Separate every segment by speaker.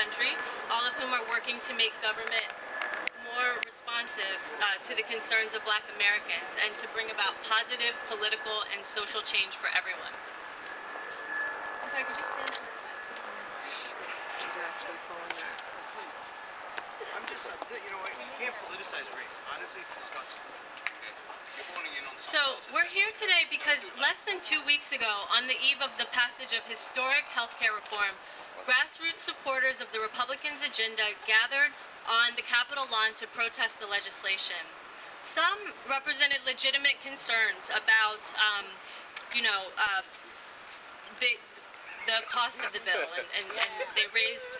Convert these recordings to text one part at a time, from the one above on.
Speaker 1: country, all of whom are working to make government more responsive to the concerns of Black Americans and to bring about positive political and social change for everyone. I'm sorry, could you stand for a second?
Speaker 2: He's actually pulling that.
Speaker 3: Please. I'm just, you know, you can't politicize race. Honestly, it's disgusting.
Speaker 1: So, we're here today because less than 2 weeks ago, on the eve of the passage of historic healthcare reform, grassroots supporters of the Republicans' agenda gathered on the Capitol lawn to protest the legislation. Some represented legitimate concerns about, the cost of the bill, and they raised,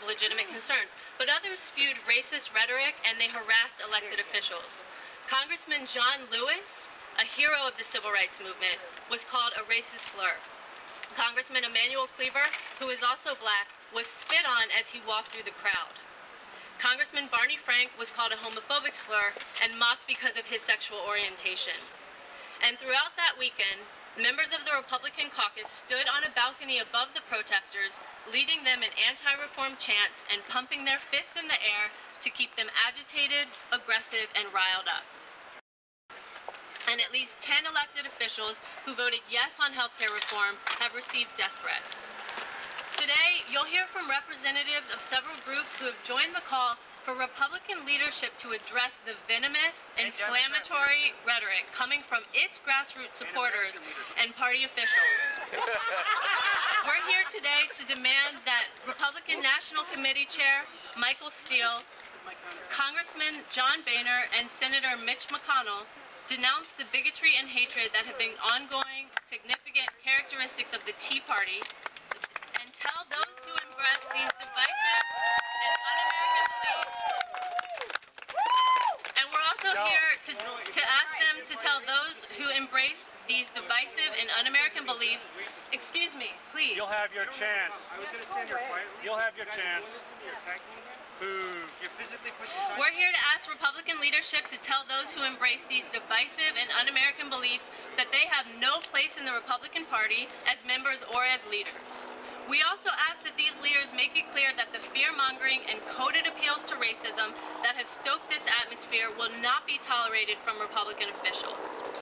Speaker 1: legitimate concerns. But others spewed racist rhetoric, and they harassed elected officials. Congressman John Lewis, a hero of the civil rights movement, was called a racist slur. Congressman Emanuel Cleaver, who is also Black, was spit on as he walked through the crowd. Congressman Barney Frank was called a homophobic slur and mocked because of his sexual orientation. And throughout that weekend, members of the Republican caucus stood on a balcony above the protesters, leading them in anti-reform chants and pumping their fists in the air to keep them agitated, aggressive, and riled up. And at least 10 elected officials who voted yes on healthcare reform have received death threats. Today, you'll hear from representatives of several groups who have joined the call for Republican leadership to address the venomous, inflammatory rhetoric coming from its grassroots supporters and party officials. We're here today to demand that Republican National Committee Chair Michael Steele, Congressman John Boehner, and Senator Mitch McConnell denounce the bigotry and hatred that have been ongoing significant characteristics of the Tea Party, and tell those who embrace these divisive and un-American beliefs. And we're also here to ask them to tell those who embrace these divisive and un-American beliefs, excuse me, please.
Speaker 4: You'll have your chance.
Speaker 3: I was going to stand here quietly.
Speaker 4: You'll have your chance.
Speaker 3: You're physically pushing signs.
Speaker 1: We're here to ask Republican leadership to tell those who embrace these divisive and un-American beliefs that they have no place in the Republican Party as members or as leaders. We also ask that these leaders make it clear that the fear-mongering and coded appeals to racism that have stoked this atmosphere will not be tolerated from Republican officials.